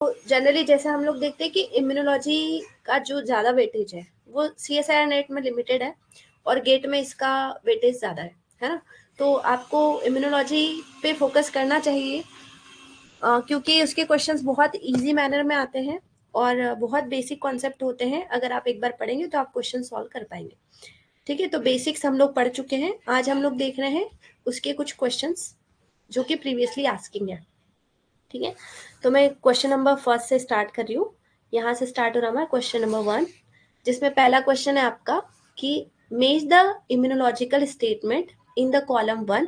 Generally जैसे हम लोग देखते हैं कि इम्यूनोलॉजी का जो ज़्यादा वेटेज है वो CSIR नेट में लिमिटेड है और गेट में इसका वेटेज ज़्यादा है ना। तो आपको इम्यूनोलॉजी पे फोकस करना चाहिए क्योंकि उसके क्वेश्चंस बहुत इजी मैनर में आते हैं और बहुत बेसिक कॉन्सेप्ट होते हैं। अगर आप एक बार पढ़ेंगे तो आप क्वेश्चन सॉल्व कर पाएंगे। ठीक है, तो बेसिक्स हम लोग पढ़ चुके हैं। आज हम लोग देख रहे हैं उसके कुछ क्वेश्चंस जो कि प्रीवियसली आस्किंग है। ठीक है, तो मैं क्वेश्चन नंबर फर्स्ट से स्टार्ट कर रही हूँ। यहाँ से स्टार्ट हो रहा है क्वेश्चन नंबर 1, जिसमें पहला क्वेश्चन है आपका कि मेज the immunological statement in the column 1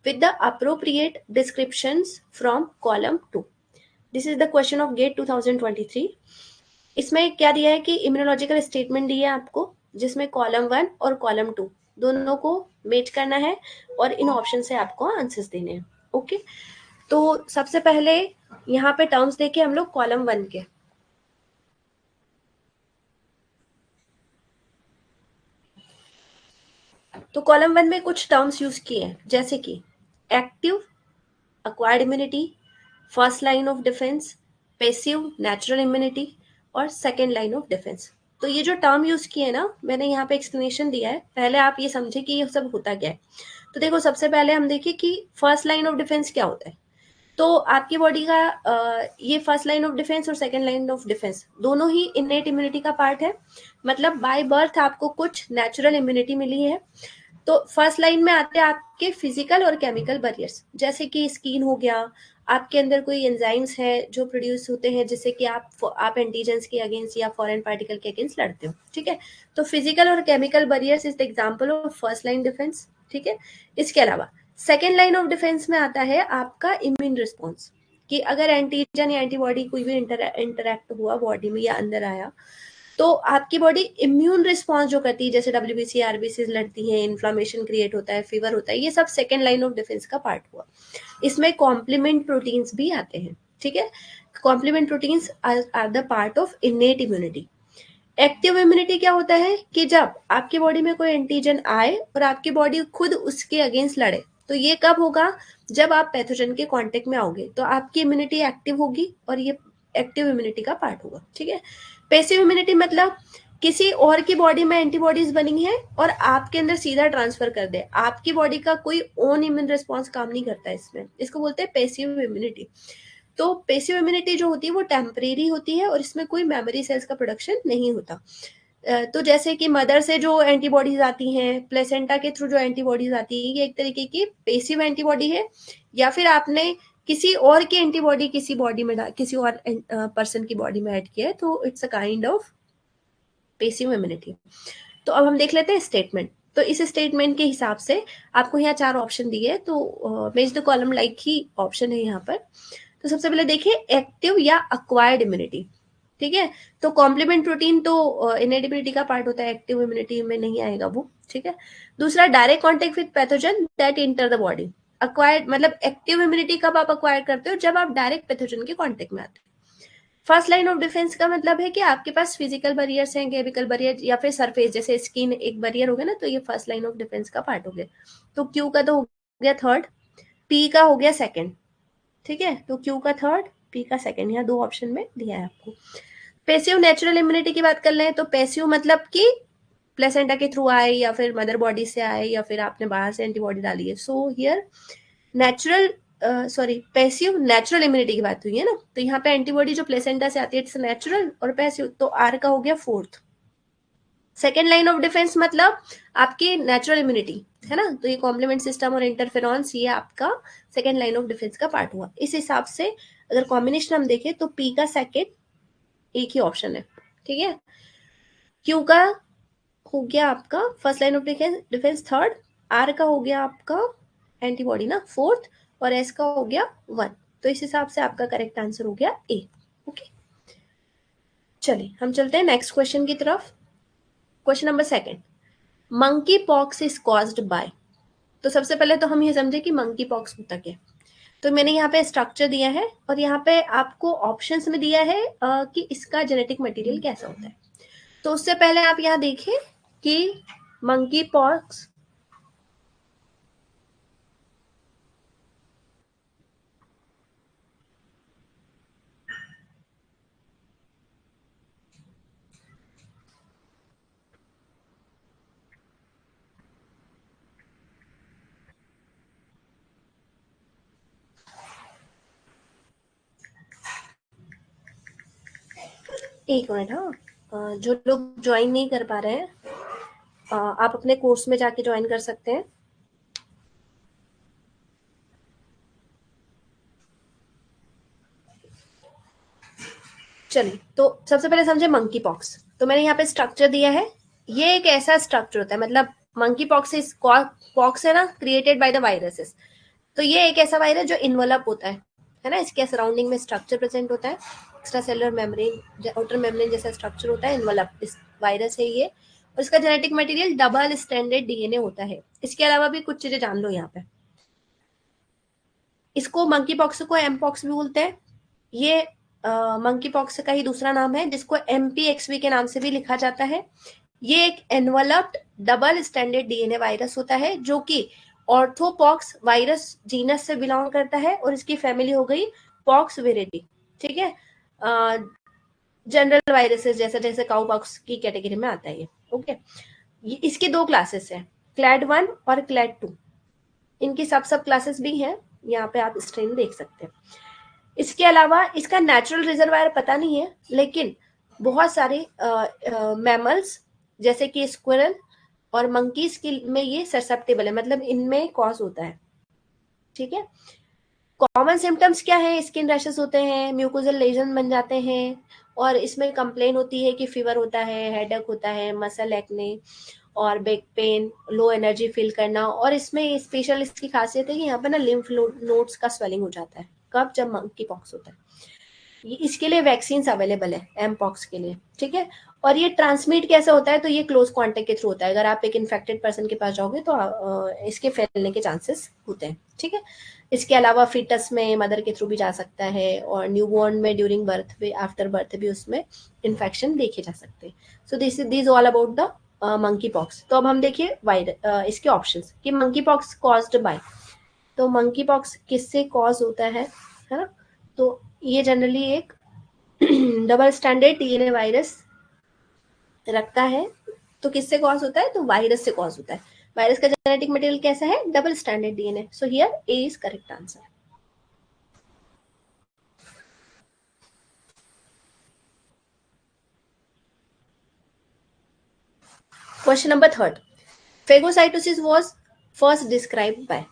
with the appropriate descriptions from column 2. This is the question of GATE 2023. इसमें क्या दिया है कि इम्यूनोलॉजिकल स्टेटमेंट दी है आपको, जिसमें कॉलम 1 और कॉलम 2 दोनों को मेच करना है और इन ऑप्शन से आपको आंसर्स देने हैं। ओके, तो सबसे पहले यहाँ पे टर्म्स देखे हम लोग कॉलम 1 के। तो कॉलम 1 में कुछ टर्म्स यूज किए हैं, जैसे कि active, acquired immunity, first line of defence, passive natural immunity और सेकेंड लाइन ऑफ डिफेंस। तो ये जो टर्म यूज किए ना, मैंने यहाँ पे एक्सप्लेनेशन दिया है, पहले आप ये समझे कि ये सब होता क्या है। तो देखो, सबसे पहले हम देखें कि फर्स्ट लाइन ऑफ डिफेंस क्या होता है। तो आपकी बॉडी का ये फर्स्ट लाइन ऑफ डिफेंस और सेकेंड लाइन ऑफ डिफेंस दोनों ही इननेट इम्यूनिटी का पार्ट है। मतलब बाय बर्थ आपको कुछ नेचुरल इम्यूनिटी मिली है। तो फर्स्ट लाइन में आते हैं आपके फिजिकल और केमिकल बैरियर्स, जैसे कि स्किन हो गया, आपके अंदर कोई एंजाइम्स है जो प्रोड्यूस होते हैं जिससे कि आप एंटीजेंस के अगेंस्ट या फॉरेन पार्टिकल के अगेंस्ट लड़ते हो। ठीक है, तो फिजिकल और chemical barriers is the example of first line defence. ठीक है, इसके अलावा सेकेंड लाइन ऑफ डिफेंस में आता है आपका इम्यून रिस्पॉन्स, कि अगर एंटीजन या एंटीबॉडी कोई भी इंटरैक्ट हुआ बॉडी में या अंदर आया, तो आपकी बॉडी इम्यून रिस्पॉन्स जो करती है, जैसे WBC RBC लड़ती है, इन्फ्लामेशन क्रिएट होता है, फीवर होता है, ये सब सेकेंड लाइन ऑफ डिफेंस का पार्ट हुआ। इसमें कॉम्प्लीमेंट प्रोटीन्स भी आते हैं। ठीक है, complement proteins are the part of innate immunity. Active immunity क्या होता है कि जब आपकी बॉडी में कोई एंटीजन आए और आपकी बॉडी खुद उसके अगेंस्ट लड़े, तो ये कब होगा, जब आप पैथोजन के कांटेक्ट में आओगे तो आपकी इम्यूनिटी एक्टिव होगी और ये एक्टिव इम्यूनिटी का पार्ट होगा। ठीक है, पैसिव इम्यूनिटी मतलब किसी और की बॉडी में एंटीबॉडीज बनी है और आपके अंदर सीधा ट्रांसफर कर दे, आपकी बॉडी का कोई ओन इम्यून रिस्पॉन्स काम नहीं करता इसमें, इसको बोलते हैं पैसिव इम्यूनिटी। तो पैसिव इम्यूनिटी जो होती है वो टेम्परेरी होती है और इसमें कोई मेमोरी सेल्स का प्रोडक्शन नहीं होता। तो जैसे कि मदर से जो एंटीबॉडीज आती हैं, प्लेसेंटा के थ्रू जो एंटीबॉडीज आती है, ये एक तरीके की पैसिव एंटीबॉडी है। या फिर आपने किसी और की एंटीबॉडी किसी बॉडी में किसी और पर्सन की बॉडी में ऐड किया है, तो it's a kind of passive immunity. तो अब हम देख लेते हैं स्टेटमेंट। तो इस स्टेटमेंट के हिसाब से आपको यहाँ 4 ऑप्शन दिए, तो मेज the column like he option है यहाँ पर। तो सबसे पहले देखिए एक्टिव या अक्वायर्ड इम्यूनिटी। ठीक है, तो कॉम्प्लीमेंट प्रोटीन तो इनेट इम्यूनिटी का पार्ट होता है, एक्टिव इम्यूनिटी में नहीं आएगा वो। ठीक है, दूसरा direct contact with pathogen that enter the body. Acquired मतलब एक्टिव इम्यूनिटी कब आप अक्वायर करते हो, जब आप डायरेक्ट पैथोजन के कॉन्टेक्ट में आते हो। फर्स्ट लाइन ऑफ डिफेंस का मतलब है कि आपके पास फिजिकल बैरियर्स हैं, केमिकल बैरियर या फिर सरफेस, जैसे स्किन एक बैरियर हो गया ना, तो ये फर्स्ट लाइन ऑफ डिफेंस का पार्ट हो गया। तो क्यू का तो हो गया थर्ड, पी का हो गया सेकेंड। ठीक है, तो क्यू का थर्ड, पी का सेकेंड, यहाँ 2 ऑप्शन में दिया है आपको। पैसिव नेचुरल इम्यूनिटी की बात कर लें तो पैसिव मतलब कि प्लेसेंटा के थ्रू आए या फिर मदर बॉडी से आए या फिर आपने बाहर से एंटीबॉडी डाली है। So here natural passive natural immunity की बात हुई है ना, तो यहाँ पे एंटीबॉडी जो प्लेसेंटा से आती है इट्स नेचुरल और पैसिव, तो आर का हो गया fourth. Second line of defence मतलब आपकी नेचुरल इम्यूनिटी है ना, तो ये कॉम्प्लीमेंट सिस्टम और इंटरफेरॉन्स, ये आपका सेकेंड लाइन ऑफ डिफेंस का पार्ट हुआ। इस हिसाब से अगर कॉम्बिनेशन हम देखें तो पी का सेकेंड एक ही ऑप्शन है। ठीक है, क्यू का हो गया आपका first line of defence third, R का हो गया आपका एंटीबॉडी ना फोर्थ, और एस का हो गया 1। तो इस हिसाब से आपका करेक्ट आंसर हो गया ए। ओके, चलिए हम चलते हैं नेक्स्ट क्वेश्चन की तरफ। Question number 2, monkey pox is caused by. तो सबसे पहले तो हम ये समझे कि मंकी पॉक्स होता क्या है। तो मैंने यहाँ पे स्ट्रक्चर दिया है और यहाँ पे आपको ऑप्शंस में दिया है कि इसका जेनेटिक मटेरियल कैसा होता है। तो उससे पहले आप यहाँ देखिए कि मंकी पॉक्स एक मिनट। हाँ, जो लोग ज्वाइन नहीं कर पा रहे हैं, आप अपने कोर्स में जाके ज्वाइन कर सकते हैं। चलिए, तो सबसे पहले समझे मंकी पॉक्स। तो मैंने यहाँ पे स्ट्रक्चर दिया है। ये एक ऐसा स्ट्रक्चर होता है, मतलब मंकी पॉक्स इज पॉक्स है ना, क्रिएटेड बाय द वायरसेस। तो ये एक ऐसा वायरस जो इन्वेलप होता है ना, इसके सराउंडिंग में स्ट्रक्चर प्रेजेंट होता है, extra cellular membrane, outer membrane जैसा स्ट्रक्चर होता है, इन्वेलप इस वायरस है ये। और इसका genetic material double standard DNA होता है। इसके अलावा भी कुछ चीजें जान लो यहाँ पे। इसको मंकी पॉक्स को एम पॉक्स भी बोलते हैं। ये मंकी पॉक्स का ही दूसरा नाम है, जिसको एमपीएक्सवी के नाम से भी लिखा जाता है। ये एक enveloped double standard DNA virus होता है, जो कि ऑर्थोपॉक्स वायरस जीनस से बिलोंग करता है, और इसकी फैमिली हो गई पॉक्स वेरिटी। ठीक है, जनरल वायरसेस जैसे जैसे काउपॉक्स की कैटेगरी में आता है ये। ओके, इसकी दो क्लासेस है, क्लैड 1 और क्लैड 2। इनकी सब सब क्लासेस भी हैं, यहाँ पे आप स्ट्रेन देख सकते हैं। इसके अलावा इसका नेचुरल रिजर्वायर पता नहीं है, लेकिन बहुत सारे मैमल्स जैसे कि स्क्विरल और मंकीज की में ये ससेप्टेबल है, मतलब इनमें कॉज होता है। ठीक है, कॉमन सिम्टम्स क्या है? स्किन रैशेस होते हैं, म्यूकोजल लेजन बन जाते हैं, और इसमें कंप्लेन होती है कि फीवर होता है, हेडेक होता है, मसल एक्ने और back pain, low energy feel करना। और इसमें स्पेशल इसकी खासियत है कि यहाँ पे ना लिम्फ नोड्स का स्वेलिंग हो जाता है। कब? जब मंकी पॉक्स होता है। इसके लिए वैक्सीन अवेलेबल है एम पॉक्स के लिए। ठीक है, और ये ट्रांसमिट कैसे होता है? तो ये क्लोज कॉन्टेक्ट के थ्रू होता है। अगर आप एक इन्फेक्टेड पर्सन के पास जाओगे तो इसके फैलने के चांसेस होते हैं। ठीक है, इसके अलावा फीटस में मदर के थ्रू भी जा सकता है, और न्यूबॉर्न में ड्यूरिंग बर्थ भी, आफ्टर बर्थ भी उसमें इन्फेक्शन देखे जा सकते हैं। So this all about the monkey pox. तो अब हम देखिए इसके ऑप्शंस कि मंकी पॉक्स कॉज्ड बाय। तो मंकी पॉक्स किससे कॉज होता है ना? तो ये जनरली एक डबल स्टैंडर्ड डीएनए वायरस रखता है। तो किससे कॉज होता है? तो वायरस से कॉज होता है। वायरस का जेनेटिक मटेरियल कैसा है? Double standard DNA. So here A is correct answer. Question number third, phagocytosis was first described bye.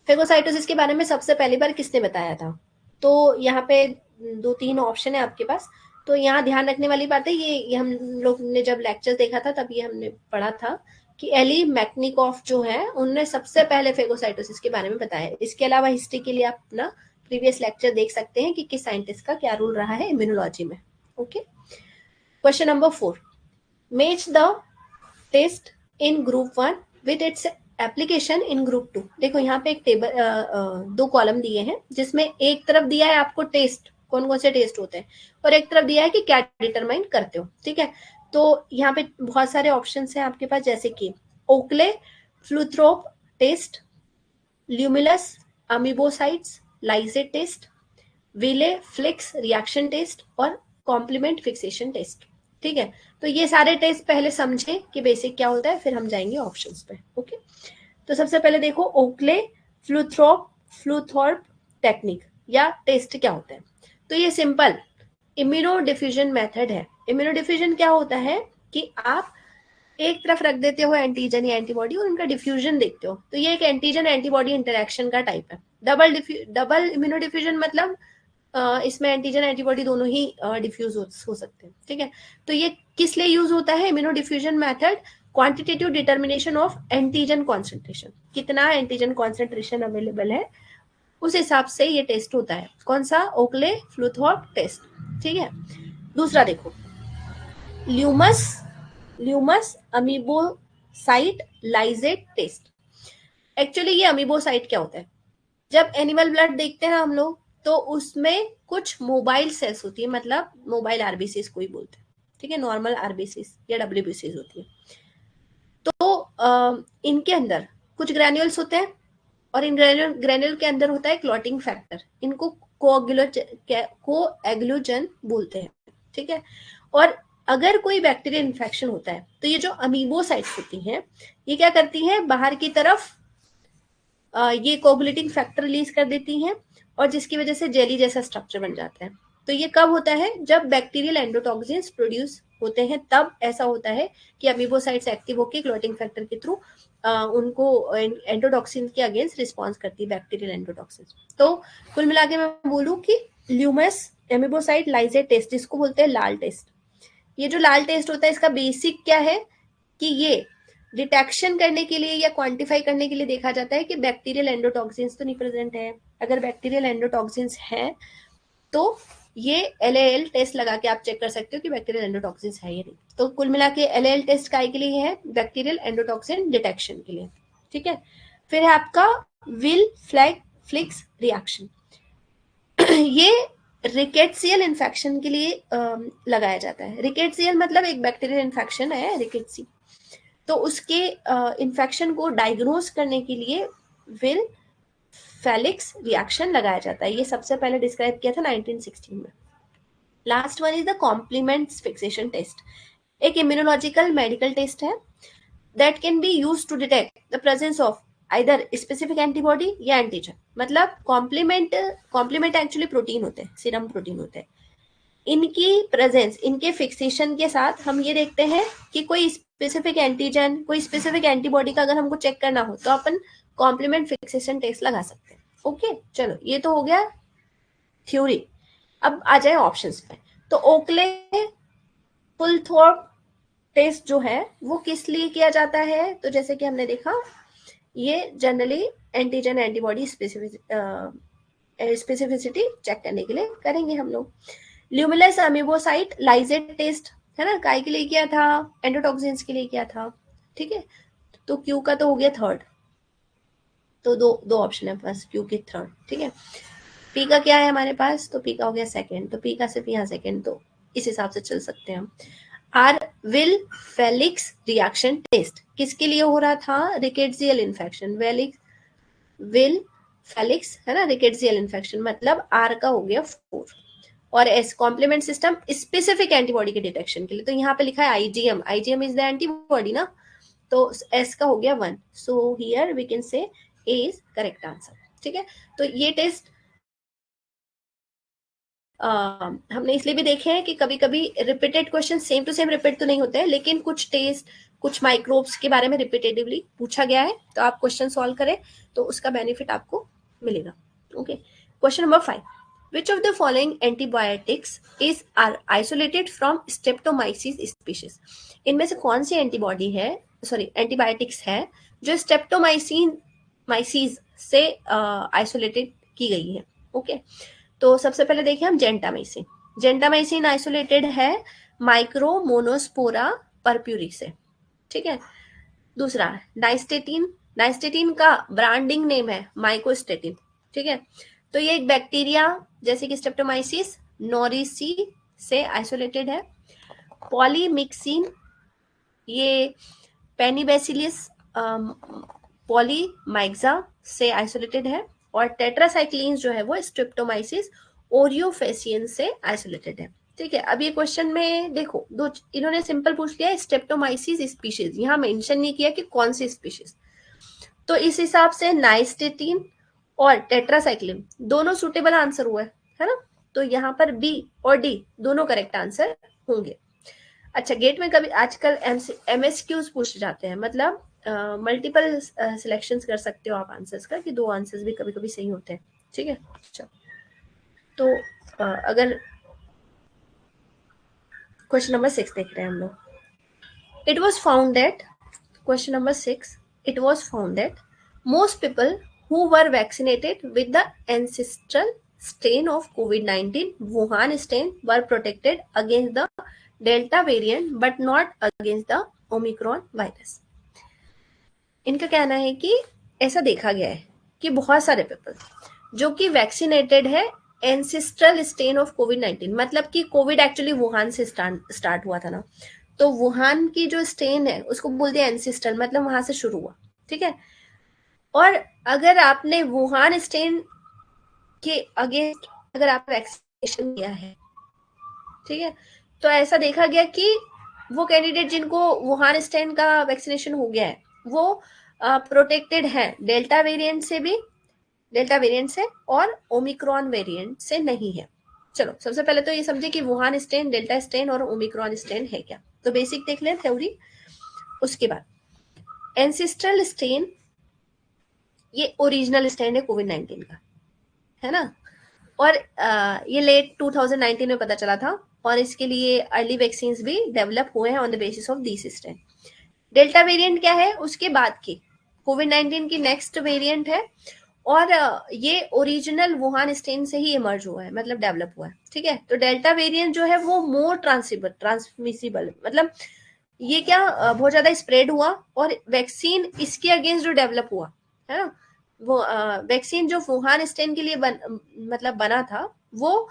Phagocytosis के बारे में सबसे पहली बार किसने बताया था? तो यहाँ पे दो तीन ऑप्शन है आपके पास। तो यहाँ ध्यान रखने वाली बात है, ये हम लोग ने जब लेक्चर देखा था तब ये हमने पढ़ा था कि एली मैक्निकॉफ जो है, उनने सबसे पहले फेगोसाइटोसिस के बारे में बताया। इसके अलावा हिस्ट्री के लिए आप अपना प्रीवियस लेक्चर देख सकते हैं कि किस साइंटिस्ट का क्या रोल रहा है इम्यूनोलॉजी में। Okay, question number 4, match the test in group 1 with its application in group 2। देखो यहाँ पे एक टेबल, दो कॉलम दिए हैं, जिसमें एक तरफ दिया है आपको टेस्ट, कौन कौन से टेस्ट होते हैं, और एक तरफ दिया है कि क्या डिटरमाइन करते हो। ठीक है, तो यहाँ पे बहुत सारे ऑप्शन हैं आपके पास, जैसे कि ओकले फ्लूथ्रोप टेस्ट, ल्यूमिलस अमीबोसाइट्स लाइजेट टेस्ट, विले फ्लिक्स रिएक्शन टेस्ट, और कॉम्प्लीमेंट फिक्सेशन टेस्ट। ठीक है, तो ये सारे टेस्ट पहले समझे कि बेसिक क्या होता है, फिर हम जाएंगे ऑप्शंस पे। ओके, तो सबसे पहले देखो ओकले फ्लूथॉर्प टेक्निक या टेस्ट क्या होता है। तो ये सिंपल इम्यूनो डिफ्यूजन मेथड है। इम्यूनो डिफ्यूजन क्या होता है कि आप एक तरफ रख देते हो एंटीजन या एंटीबॉडी, और उनका डिफ्यूजन देखते हो। तो ये एक एंटीजन एंटीबॉडी इंटरेक्शन का टाइप है। डबल इम्यूनो डिफ्यूजन मतलब इसमें एंटीजन एंटीबॉडी दोनों ही डिफ्यूज हो सकते हैं। ठीक है, तो ये किस लिए यूज होता है immuno diffusion method? Quantitative determination of antigen concentration, कितना एंटीजन कॉन्सेंट्रेशन अवेलेबल है उस हिसाब से ये टेस्ट होता है। कौन सा? Oakley Fulthorpe test. ठीक है, दूसरा देखो, limulus limulus amoebocyte lysate test. Actually ये अमीबोसाइट क्या होता है? जब एनिमल ब्लड देखते हैं हम लोग, तो उसमें कुछ मोबाइल सेल्स होती है, मतलब मोबाइल आरबीसीज कोई बोलते हैं। ठीक है, नॉर्मल आरबीसीज या डब्ल्यूबीसीज होती है। तो इनके अंदर कुछ ग्रैन्यूल्स होते हैं, और इन ग्रैन्यूल के अंदर होता है क्लॉटिंग फैक्टर। इनको कोएगुलोजन बोलते हैं। ठीक है, और अगर कोई बैक्टीरियल इन्फेक्शन होता है, तो ये जो अमीबोसाइट्स होती हैं, ये क्या करती हैं? बाहर की तरफ ये कोगुलेटिंग फैक्टर रिलीज कर देती हैं, और जिसकी वजह से जेली जैसा स्ट्रक्चर बन जाता है। तो ये कब होता है, जब बैक्टीरियल एंडोटॉक्सिन्स प्रोड्यूस होते हैं, तब ऐसा होता है कि अमीबोसाइट्स एक्टिव होकर क्लॉटिंग फैक्टर के थ्रू उनको एंडोटॉक्सिन के अगेंस्ट रिस्पॉन्स करती है, बैक्टीरियल एंडोटॉक्सिन। तो कुल मिला के मैं बोलूँ कि ल्यूमस एमीबोसाइट लाइजेट टेस्ट, जिसको बोलते हैं लाल टेस्ट, ये जो लाल टेस्ट होता है इसका बेसिक क्या है कि ये डिटेक्शन करने के लिए या क्वांटिफाई करने के लिए देखा जाता है कि बैक्टीरियल एंडोटॉक्सिन्स तो नहीं प्रेजेंट है। अगर बैक्टीरियल एंडोटॉक्सिन्स हैं तो ये LAL टेस्ट लगा के आप चेक कर सकते हो कि बैक्टीरियल एंडोटॉक्सिन्स है या नहीं। तो कुल मिला के LAL टेस्ट काय के लिए है, बैक्टीरियल एंडोटॉक्सिन डिटेक्शन के लिए। ठीक है, फिर है आपका विल फ्लैग फ्लिक्स रिएक्शन। ये रिकेट्सियल इन्फेक्शन के लिए लगाया जाता है। रिकेट्सियल मतलब एक बैक्टीरियल इन्फेक्शन है रिकेट्सी, तो उसके इन्फेक्शन को डायग्नोज करने के लिए विल फेलिक्स रिएक्शन लगाया जाता है। ये सबसे पहले डिस्क्राइब किया था 1916 में। Last one is the complements fixation test, एक इम्यूनोलॉजिकल मेडिकल टेस्ट है that can be use to detect the presence of either specific antibody या एंटीजन। मतलब कॉम्प्लीमेंट एक्चुअली प्रोटीन होते हैं, सीरम प्रोटीन होते हैं। इनकी प्रेजेंस, इनके फिक्सेशन के साथ हम ये देखते हैं कि कोई स्पेसिफिक एंटीजन, कोई स्पेसिफिक एंटीबॉडी का अगर हमको चेक करना हो तो अपन कॉम्प्लीमेंट फिक्सेशन टेस्ट लगा सकते हैं। ओके, चलो ये तो हो गया थ्योरी। अब आ जाए ऑप्शंस पे। तो ओकले फुलथॉर्प टेस्ट जो है वो किस लिए किया जाता है, तो जैसे कि हमने देखा ये generally antigen antibody specificity check करने के लिए करेंगे हम लोग। ल्यूमिनस अमीबोसाइट लाइजेट टेस्ट है ना, काय के लिए किया था, एंडोटॉक्सिन्स के लिए किया था। ठीक है, तो क्यू का तो हो गया थर्ड, तो दो ऑप्शन है बस, क्यू के थर्ड। ठीक है, पी का क्या है हमारे पास, तो पी का हो गया सेकंड, तो पी का सिर्फ यहाँ सेकंड, तो इस हिसाब से चल सकते हैं हम। R Weil Felix reaction test किसके लिए हो रहा था, रिकेट्सियल इन्फेक्शन। विल फेलिक्स है ना, रिकेट्सियल इन्फेक्शन, मतलब आर का हो गया 4। और S complement system specific antibody के डिटेक्शन के लिए, तो यहाँ पे लिखा है IgM, IgM is the antibody ना, तो एस का हो गया 1। सो हियर वी कैन से ए इज करेक्ट आंसर। ठीक है, तो ये टेस्ट हमने इसलिए भी देखे हैं कि कभी कभी repeated question same to same repeat तो नहीं होते हैं, लेकिन कुछ टेस्ट, कुछ माइक्रोब्स के बारे में रिपीटेटिवली पूछा गया है, तो आप क्वेश्चन सॉल्व करें तो उसका बेनिफिट आपको मिलेगा। Okay, question number 5, which of the following antibiotics is are isolated from streptomyces species? इनमें से कौन सी एंटीबॉडी है, सॉरी एंटीबायोटिक्स है जो माइसीज से आइसोलेटेड की गई है। ओके, तो सबसे पहले देखिए हम जेंटामाइसिन। जेंटामाइसिन आइसोलेटेड है माइक्रोमोनोस्पोरा परप्यूरी से। ठीक है, दूसरा नाइस्टेटिन, नाइस्टेटिन का ब्रांडिंग नेम है माइकोस्टेटिन। ठीक है, तो ये एक बैक्टीरिया जैसे कि स्ट्रेप्टोमाइसिस नोरिसी से आइसोलेटेड है। पॉलीमिक्सिन ये पेनिबैसिलियस पॉलीमाइक्सा से आइसोलेटेड है। और टेट्रासाइक्लिन जो है वो स्ट्रेप्टोमाइसिस ओरियोफेसियन से आइसोलेटेड है। ठीक है, अब ये क्वेश्चन में देखो दो इन्होंने सिंपल पूछ लिया स्ट्रेप्टोमाइसिस स्पीशीज, यहाँ मेंशन नहीं किया कि कौन सी स्पीशीज, तो इस हिसाब से नाइस्टेटिन और टेट्रासाइक्लिन दोनों सुटेबल आंसर हुआ है ना, तो यहाँ पर बी और डी दोनों करेक्ट आंसर होंगे। अच्छा, गेट में कभी आजकल MSQs पूछ जाते हैं, मतलब मल्टीपल सिलेक्शंस कर सकते हो आप आंसर्स का, कि 2 आंसर्स भी कभी कभी सही होते हैं। ठीक है, अच्छा तो अगर क्वेश्चन नंबर 6 देख रहे हैं हम लोग। It was found that, question number 6, it was found that most people who were vaccinated with the ancestral strain of COVID-19 Wuhan strain were protected against the Delta variant but not against the Omicron virus. इनका कहना है कि ऐसा देखा गया है कि बहुत सारे पीपल जो कि वैक्सीनेटेड है एंसेस्ट्रल स्ट्रेन ऑफ कोविड-19, मतलब कि कोविड एक्चुअली वुहान से स्टार्ट हुआ था ना, तो वुहान की जो स्ट्रेन है उसको बोलते हैं एंसेस्ट्रल, मतलब वहां से शुरू हुआ। ठीक है, और अगर आपने वुहान स्ट्रेन के अगेंस्ट अगर आप वैक्सीनेशन किया है, ठीक है, तो ऐसा देखा गया कि वो कैंडिडेट जिनको वुहान स्ट्रेन का वैक्सीनेशन हो गया है वो प्रोटेक्टेड है डेल्टा वेरिएंट से भी, डेल्टा वेरिएंट से, और ओमिक्रॉन वेरिएंट से नहीं है। चलो सबसे पहले तो ये समझे कि वुहान स्ट्रेन, डेल्टा स्ट्रेन और ओमिक्रॉन स्ट्रेन है क्या। तो बेसिक देख लें थ्योरी। उसके बाद एंसिस्ट्रल स्ट्रेन, ये ओरिजिनल स्ट्रेन है कोविड 19 का, है ना। और ये लेट 2019 में पता चला था, और इसके लिए अर्ली वैक्सीन भी डेवलप हुए हैं on the basis of this strain. Delta variant क्या है, उसके बाद की कोविड 19 की नेक्स्ट वेरिएंट है, और ये ओरिजिनल वुहान स्ट्रेन से ही इमर्ज हुआ है, मतलब डेवलप हुआ है, ठीक है। तो डेल्टा वेरिएंट जो है वो मोर ट्रांसमिसिबल, मतलब ये क्या बहुत ज्यादा स्प्रेड हुआ, और वैक्सीन इसके अगेंस्ट जो डेवलप हुआ है ना, वो वैक्सीन जो वुहान स्ट्रेन के लिए मतलब बना था, वो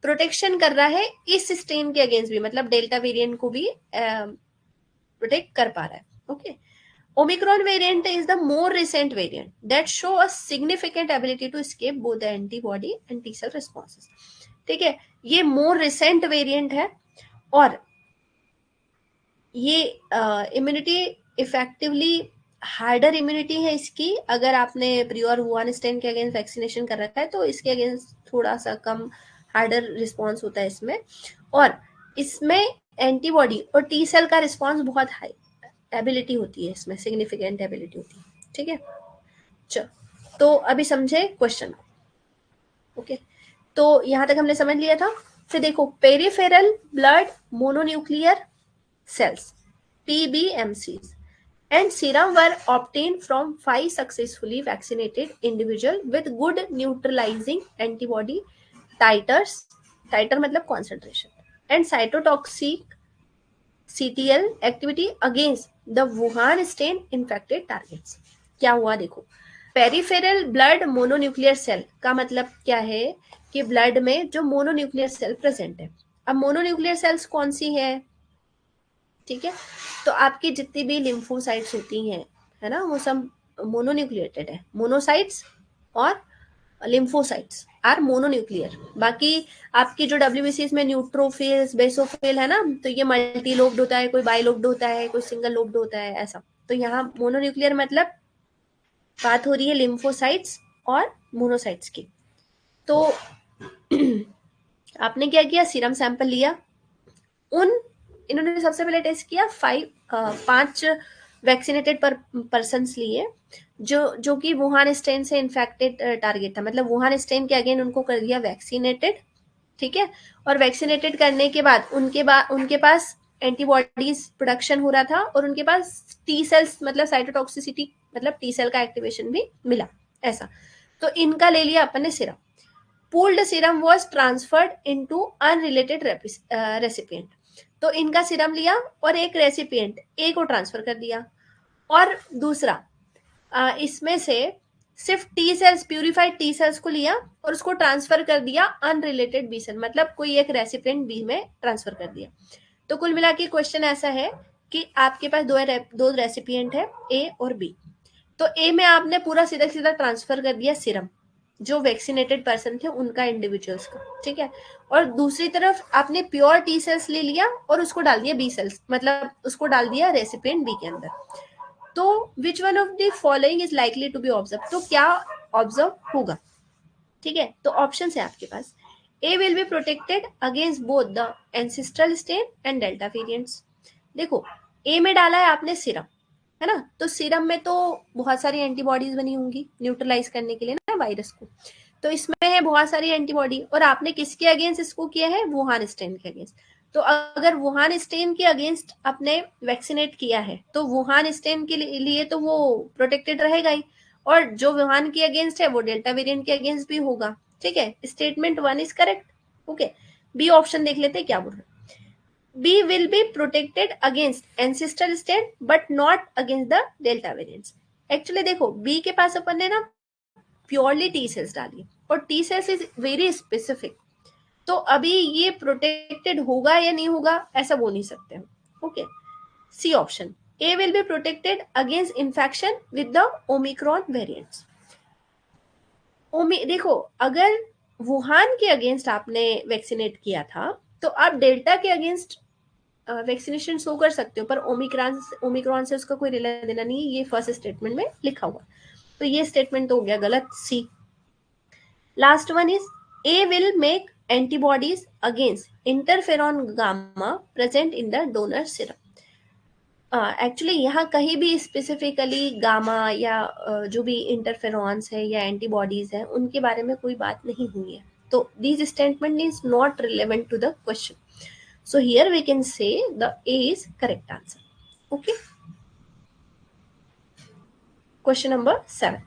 प्रोटेक्शन कर रहा है इस स्ट्रेन के अगेंस्ट भी, मतलब डेल्टा वेरिएंट को भी प्रोटेक्ट कर पा रहा है। Okay, Omicron variant is the more recent variant that show a significant ability to escape both the antibody and T cell responses. ठीक है, ये more recent variant है, और ये इम्यूनिटी इफेक्टिवली हार्डर इम्यूनिटी है इसकी। अगर आपने प्रियोर वुहान स्ट्रेन के अगेंस्ट वैक्सीनेशन कर रखा है तो इसके अगेंस्ट थोड़ा सा कम हार्डर रिस्पॉन्स होता है इसमें, और इसमें एंटीबॉडी और टी सेल का रिस्पॉन्स बहुत हाई एबिलिटी होती है, इसमें सिग्निफिकेंट एबिलिटी होती है, ठीक है। चलो तो अभी समझे क्वेश्चन को। ओके, तो यहां तक हमने समझ लिया था। फिर देखो, peripheral blood mononuclear cells PBMCs and serum were obtained from 5 successfully vaccinated individual with good neutralizing antibody titers, titer मतलब concentration and cytotoxic CTL activity against the Wuhan strain infected targets। क्या हुआ देखो, पेरिफेरल ब्लड मोनोन्यूक्लियर सेल का मतलब क्या है कि blood में जो मोनोन्यूक्लियर सेल प्रेजेंट है। अब मोनोन्यूक्लियर सेल्स कौन सी है, ठीक है, तो आपकी जितनी भी लिम्फोसाइट्स होती हैं, है ना, वो सब मोनोन्यूक्लिएटेड है। मोनोसाइट्स और लिम्फोसाइट्स आर मोनोन्यूक्लियर। बाकी आपकी जो डब्ल्यूबीसी में न्यूट्रोफिल्स, बेसोफिल है ना, तो ये मल्टी लोब्ड होता है, कोई बाई लोब्ड होता है, कोई सिंगल लोब्ड होता है, ऐसा। तो यहाँ मोनोन्यूक्लियर मतलब बात हो रही है लिम्फोसाइट्स और मोनोसाइट्स की। तो आपने क्या किया, सीरम सैंपल लिया, इन्होंने सबसे पहले टेस्ट किया 5 वैक्सीनेटेड पर्सन लिए, जो कि वुहान स्ट्रेन से इन्फेक्टेड टारगेट था, मतलब वुहान स्ट्रेन के अगेन उनको कर दिया वैक्सीनेटेड, ठीक है। और वैक्सीनेटेड करने के बाद उनके पास एंटीबॉडीज प्रोडक्शन हो रहा था, और उनके पास टी सेल्स मतलब साइटोटॉक्सिसिटी मतलब टी सेल का एक्टिवेशन भी मिला, ऐसा। तो इनका ले लिया अपन ने Siram. Pooled serum was transferred into unrelated recipient. तो इनका सीरम लिया और एक रेसिपिएंट ए को ट्रांसफर कर दिया, और दूसरा इसमें से सिर्फ T cells, purified T cells को लिया और उसको ट्रांसफर कर दिया अनरिलेटेड बी सेल, मतलब कोई एक रेसिपिएंट बी में ट्रांसफर कर दिया। तो कुल मिला के क्वेश्चन ऐसा है कि आपके पास दो रेसिपिएंट है, ए और बी। तो ए में आपने पूरा सीधा सीधा ट्रांसफर कर दिया सीरम, जो वैक्सीनेटेड पर्सन थे उनका, इंडिविजुअल्स का, ठीक है। और दूसरी तरफ आपने प्योर टी सेल्स ले लिया और उसको डाल दिया बी सेल्स, मतलब उसको डाल दिया रेसिपिएंट बी के अंदर। तो which one of the following is likely to be observe, तो क्या ऑब्जर्व होगा, ठीक है। तो ऑप्शन है आपके पास, A will be protected against both the ancestral strain and delta variants. देखो, ए में डाला है आपने सीरम, है ना, तो सीरम में तो बहुत सारी एंटीबॉडीज बनी होंगी न्यूट्रलाइज करने के लिए ना वायरस को, तो इसमें है बहुत सारी एंटीबॉडी, और आपने किसके अगेंस्ट इसको किया है, वुहान स्ट्रेन के अगेंस्ट। तो अगर वुहान स्ट्रेन के अगेंस्ट आपने वैक्सीनेट किया है तो वुहान स्ट्रेन के लिए तो वो प्रोटेक्टेड रहेगा ही, और जो वुहान के अगेंस्ट है वो डेल्टा वेरिएंट के अगेंस्ट भी होगा, ठीक है। Statement 1 is correct. Okay, B option देख लेते हैं क्या बोल रहे हैं। B will be protected against ancestral strain but not against the delta variants। Actually देखो, B के पास अपन ने ना प्योरली टी सेल्स डाली, और T cells is very specific, तो अभी ये प्रोटेक्टेड होगा या नहीं होगा ऐसा बोल नहीं सकते हम। Okay, C option, A will be protected against infection with the Omicron variants. देखो, अगर वुहान के अगेंस्ट आपने वैक्सीनेट किया था तो आप डेल्टा के अगेंस्ट वैक्सीनेशन शो कर सकते हो, पर ओमिक्रॉन से उसका कोई लेना देना नहीं, ये फर्स्ट स्टेटमेंट में लिखा हुआ। तो ये स्टेटमेंट तो हो गया गलत, C. Last one is, A will make antibodies against interferon gamma present in the donor serum. Actually यहाँ कहीं भी स्पेसिफिकली गामा या जो भी इंटरफेरॉन्स है या एंटीबॉडीज है उनके बारे में कोई बात नहीं हुई है, तो this statement is not relevant to the question. So here we can say the A is correct answer. Okay. Question number 7.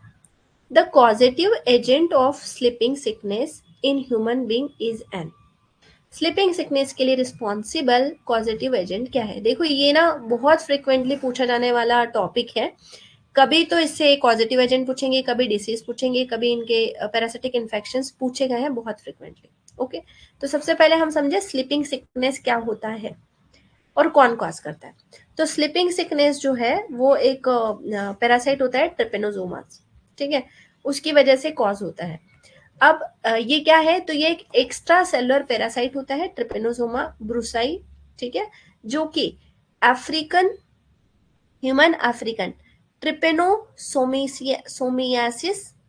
The causative agent of sleeping sickness in human being is an. Sleeping sickness के लिए responsible causative agent क्या है? देखो ये ना बहुत frequently पूछा जाने वाला टॉपिक है. कभी तो इससे कॉजेटिव एजेंट पूछेंगे, कभी डिसीज पूछेंगे, कभी इनके पैरासिटिक इन्फेक्शंस पूछे गए हैं बहुत फ्रिक्वेंटली. ओके. तो सबसे पहले हम समझे स्लीपिंग सिकनेस क्या होता है और कौन कॉज करता है. तो स्लीपिंग सिकनेस जो है वो एक पैरासाइट होता है ट्रिपेनोसोमास. ठीक है, उसकी वजह से कॉज होता है. अब ये क्या है? तो ये एक एक्स्ट्रा सेलुलर पैरासाइट होता है ट्रिपेनोसोमा ब्रुसाई. ठीक है, जो कि अफ्रीकन ह्यूमन अफ्रीकन ट्रिपेनोसोमियासिस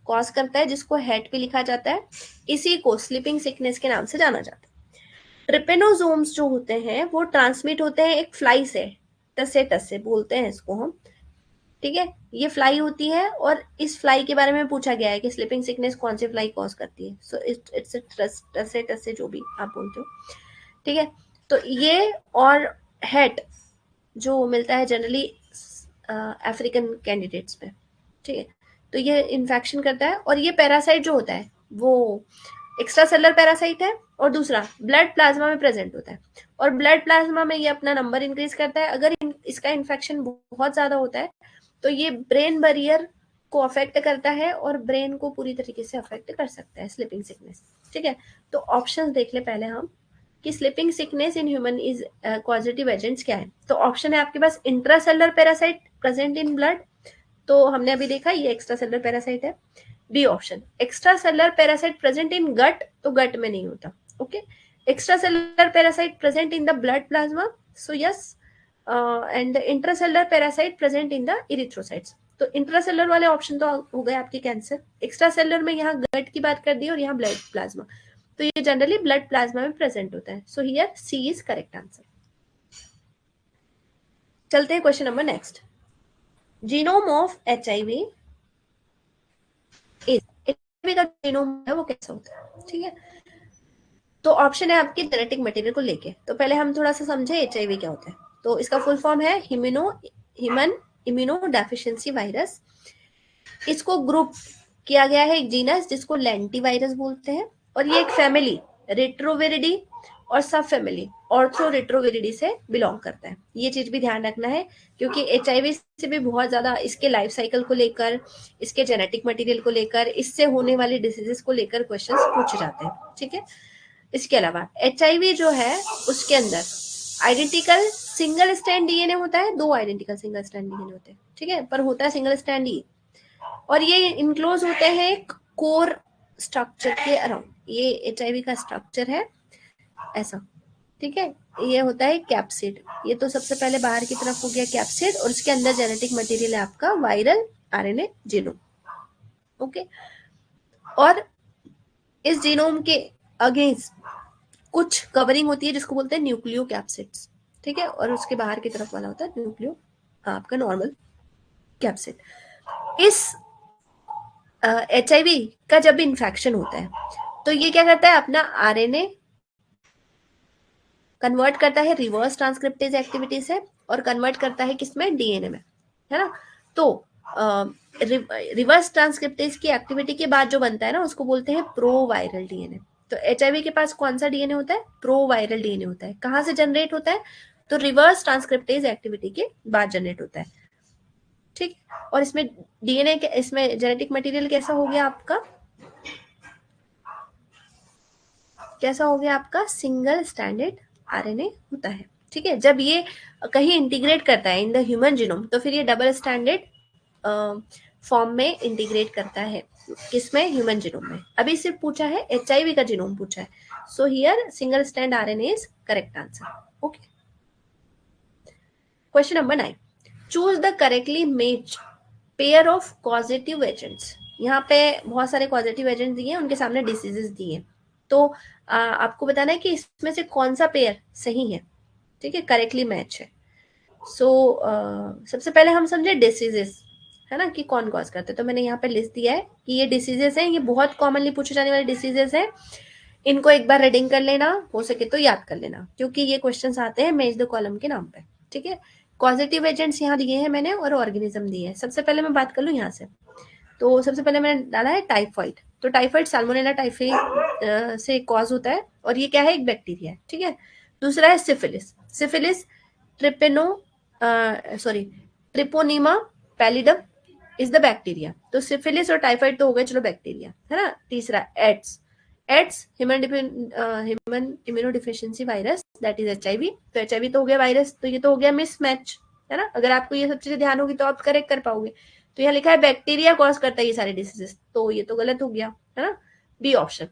कॉज करता है, जिसको हेट पे लिखा जाता है. इसी को स्लीपिंग सिकनेस के नाम से जाना जाता है. ट्रिपेनोसोम्स जो होते हैं वो ट्रांसमिट होते हैं एक फ्लाई से, टसे टसे बोलते हैं इसको हम. ठीक है, ये फ्लाई होती है और इस फ्लाई के बारे में पूछा गया है कि स्लीपिंग सिकनेस कौन सी फ्लाई कॉज करती है. सो इट्स टसे टसे जो भी आप बोलते हो. ठीक है, तो ये और हेट जो मिलता है जनरली अफ्रीकन कैंडिडेट्स में. ठीक है, तो ये इन्फेक्शन करता है. और ये पैरासाइट जो होता है वो एक्स्ट्रा सेलुलर पैरासाइट है और दूसरा ब्लड प्लाज्मा में प्रेजेंट होता है. और ब्लड प्लाज्मा में ये अपना नंबर इंक्रीज करता है. अगर इसका इन्फेक्शन बहुत ज्यादा होता है तो ये ब्रेन बैरियर को अफेक्ट करता है और ब्रेन को पूरी तरीके से अफेक्ट कर सकता है स्लीपिंग सिकनेस. ठीक है, तो ऑप्शंस देख ले पहले हम कि sleeping sickness in human is causative agents क्या है. तो ऑप्शन है आपके पास intracellular parasite present in blood, तो हमने अभी देखा ये एक्स्ट्रा सेलुलर पैरासाइट है. B option extra cellular parasite present in gut, तो गट में नहीं होता. Okay. Extra cellular parasite present in the blood plasma, so yes. And intracellular parasite present in the erythrocytes. तो इंट्रासेलुलर वाले option तो हो गए आपके कैंसर. एक्स्ट्रा सेलुलर में यहाँ गट की बात कर दी और यहाँ ब्लड प्लाज्मा, तो ये जनरली ब्लड प्लाज्मा में प्रेजेंट होता है. So here C is correct answer. चलते हैं question number next. Genome of HIV is, HIV का जीनोम है वो कैसा होता है. ठीक है, तो ऑप्शन है आपके जेनेटिक मटेरियल को लेके. तो पहले हम थोड़ा सा समझे HIV क्या होता है. तो इसका फुल फॉर्म है ह्यूमन इम्यूनो डेफिशिएंसी वायरस. इसको ग्रुप किया गया है एक जीनस जिसको लेंटिवायरस बोलते हैं. और ये एक फैमिली रेट्रोविरिडी और सब फैमिली ऑर्थोरेट्रोविरिडी से बिलोंग करता है. ये चीज भी ध्यान रखना है क्योंकि HIV से भी बहुत ज्यादा इसके लाइफ साइकिल को लेकर, इसके जेनेटिक मटेरियल को लेकर, इससे होने वाली डिसीजेस को लेकर क्वेश्चंस पूछे जाते हैं. ठीक है, इसके अलावा HIV जो है उसके अंदर आइडेंटिकल सिंगल स्ट्रैंड DNA होता है, 2 आइडेंटिकल सिंगल स्ट्रैंड DNA होते हैं. ठीक है, पर होता है सिंगल स्ट्रैंड ही. और ये इनक्लोज होते हैं कोर स्ट्रक्चर के अराउंड. ये HIV का स्ट्रक्चर है ऐसा. ठीक है, ये होता है कैप्सिड. ये तो सबसे पहले बाहर की तरफ हो गया कैप्सिड और उसके अंदर जेनेटिक मटेरियल है आपका वायरल RNA जीनोम. ओके. और इस जीनोम के अगेंस्ट कुछ कवरिंग होती है जिसको बोलते हैं न्यूक्लियो कैप्सिड्स. ठीक है, और उसके बाहर की तरफ वाला होता है न्यूक्लियो आपका नॉर्मल कैप्सिड. इस HIV का जब भी इन्फेक्शन होता है तो ये क्या करता है, अपना RNA कन्वर्ट करता है रिवर्स ट्रांसक्रिप्टेज एक्टिविटी से और कन्वर्ट करता है किसमें, DNA में, है ना. तो रिवर्स ट्रांसक्रिप्टेज की एक्टिविटी के बाद जो बनता है ना उसको बोलते हैं प्रोवायरल DNA. तो HIV के पास कौन सा DNA होता है, प्रोवायरल DNA होता है. कहाँ से जनरेट होता है, तो रिवर्स ट्रांसक्रिप्टेज एक्टिविटी के बाद जनरेट होता है. ठीक, और इसमें DNA इसमें जेनेटिक मटेरियल कैसा हो गया आपका, कैसा हो गया आपका, सिंगल स्ट्रैंडेड RNA होता है. ठीक है, जब ये कहीं इंटीग्रेट करता है इन द ह्यूमन जीनोम तो फिर ये डबल स्टैंडर्ड फॉर्म में इंटीग्रेट करता है. किसमें, ह्यूमन जीनोम में. अभी सिर्फ पूछा है HIV का जीनोम पूछा है. So here single strand RNA is correct answer. Okay. Question number 9. Choose the correctly match pair of causative agents. यहाँ पे बहुत सारे कॉजेटिव एजेंट्स दिए हैं, उनके सामने डिसीजेस दिए हैं. तो आपको बताना है कि इसमें से कौन सा पेयर सही है, ठीक है, करेक्टली मैच है। सो सबसे पहले हम समझे डिसीजेस, है ना, कि कौन कॉज करते हैं। तो मैंने यहाँ पे लिस्ट दिया है कि ये डिसीजेस हैं, ये बहुत कॉमनली पूछे जाने वाले डिसीजेस हैं। इनको एक बार रीडिंग कर लेना, हो सके तो याद कर लेना, क्योंकि ये क्वेश्चंस आते हैं मेज द कॉलम के नाम पे, ठीक है। कॉजेटिव एजेंट्स यहाँ दिए हैं मैंने और ऑर्गेनिज्म दिए हैं। सबसे पहले मैं बात कर लूँ यहाँ से, तो सबसे पहले मैंने डाला है टाइफाइड। तो टाइफाइड साल्मोनेला टाइफी से कॉज होता है और ये क्या है, एक बैक्टीरिया है, ठीक है। दूसरा है syphilis. Syphilis treponema sorry treponema pallidum is the bacteria. तो सिफिलिस और टाइफाइड तो हो गए, चलो बैक्टीरिया, है ना। तीसरा AIDS. AIDS human immunodeficiency virus, that is HIV। तो HIV तो हो गया वायरस, तो ये तो हो गया मिसमैच, है ना। अगर आपको ये सब चीजें ध्यान होगी तो आप करेक्ट कर पाओगे। तो यहाँ लिखा है बैक्टीरिया कॉज करता है ये सारे डिसीजेस, तो ये तो गलत हो गया, है ना। B option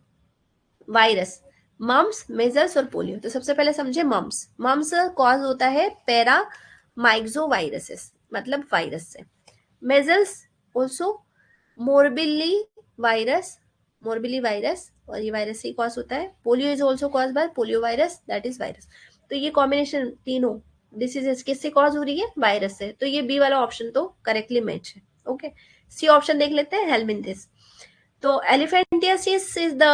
virus, mumps, measles और पोलियो। तो सबसे पहले समझे मम्स। मम्स कॉज होता है पैरा माइक्सो वायरसेस, मतलब वायरस से। Measles also morbilli virus, morbilli virus, और ये वायरस से कॉज होता है। Polio is also cause by polio virus, that is virus. तो ये कॉम्बिनेशन तीनों डिसीजेस किससे कॉज हो रही है, वायरस से। तो ये बी वाला ऑप्शन तो करेक्टली मैच है। ओके, सी ऑप्शन देख लेते हैं, हेलमिंथिस। तो elephantiasis is the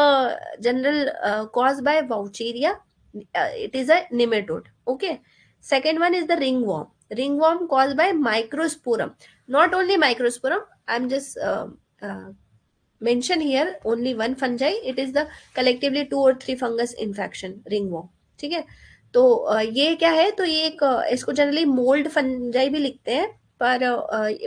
general cause by Wuchereria, it is a nematode. Okay, second one is the ringworm. Ringworm caused by microsporum. Not only microsporum, I'm just mention here only one fungi. It is the collectively 2 or 3 fungus infection, ringworm, ठीक है। तो ये क्या है, तो ये एक इसको जनरली मोल्ड फंजाई भी लिखते हैं, पर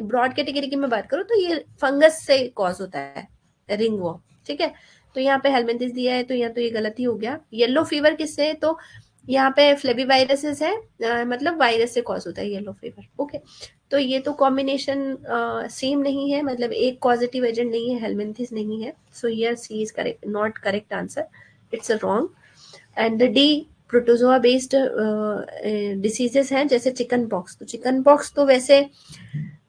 ब्रॉड कैटेगरी की मैं बात करूँ तो ये फंगस से कॉज होता है, रिंगवर्म, ठीक है। तो यहाँ पे हेलमिंथिस दिया है, तो यहाँ तो ये गलत ही हो गया। येलो फीवर किससे है, तो यहाँ पे फ्लेबी वायरसेस है, मतलब वायरस से कॉज होता है येलो फीवर। ओके, तो ये तो कॉम्बिनेशन सेम नहीं है, मतलब एक पॉजिटिव एजेंट नहीं है, हेलमिंथिस नहीं है। So here C is correct, not correct answer, it's a wrong. And D protozoa based diseases हैं, जैसे चिकन पॉक्स। तो चिकन पॉक्स तो वैसे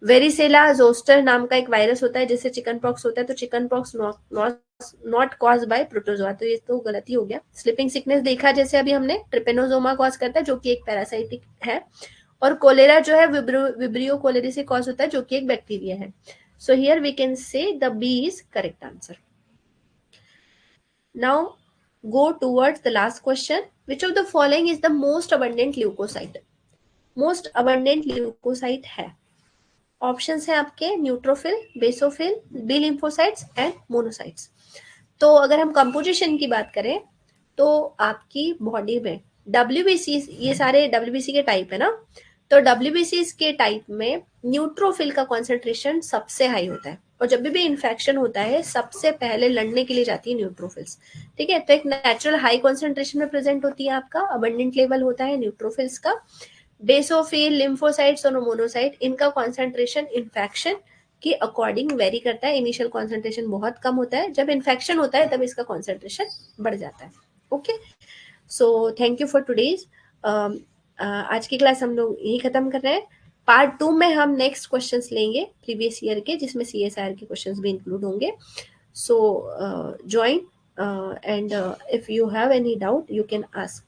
वेरिसेला जोस्टर नाम का एक वायरस होता है जिससे चिकन पॉक्स होता है। तो chicken pox not cause by protozoa, तो ये तो गलत ही हो गया। स्लीपिंग सिकनेस देखा जैसे अभी हमने, ट्रिपेनोजोमा कॉज करता है जो कि एक पैरासाइटिक है, और कोलेरा जो है विब्रियो कोलेरी से कॉज होता है जो कि एक बैक्टीरिया है। So here we can say the B is correct answer. Now go towards the last question. Which of the following is the most abundant leukocyte? Most abundant leukocyte है, options हैं आपके neutrophil, basophil, B lymphocytes and monocytes. तो अगर हम composition की बात करें तो आपकी बॉडी में WBC, ये सारे WBC के टाइप है ना, तो WBC के टाइप में न्यूट्रोफिल का कॉन्सेंट्रेशन सबसे हाई होता है, और जब भी इन्फेक्शन होता है सबसे पहले लड़ने के लिए जाती है न्यूट्रोफिल्स, ठीक है। तो एक नेचुरल हाई कॉन्सेंट्रेशन में प्रेजेंट होती है, आपका अबंडेंट लेवल होता है न्यूट्रोफिल्स का। बेसोफिल, लिम्फोसाइट्स और मोनोसाइट, इनका कॉन्सेंट्रेशन इन्फेक्शन के अकॉर्डिंग वेरी करता है। इनिशियल कॉन्सेंट्रेशन बहुत कम होता है, जब इन्फेक्शन होता है तब इसका कॉन्सेंट्रेशन बढ़ जाता है। Okay, so thank you for today's. आज की क्लास हम लोग यही खत्म कर रहे हैं। पार्ट 2 में हम नेक्स्ट क्वेश्चंस लेंगे प्रीवियस ईयर के, जिसमें CSIR के क्वेश्चंस भी इंक्लूड होंगे। सो join and if you have any doubt you can ask.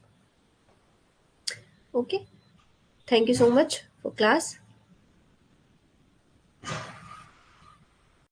Okay, thank you so much for class.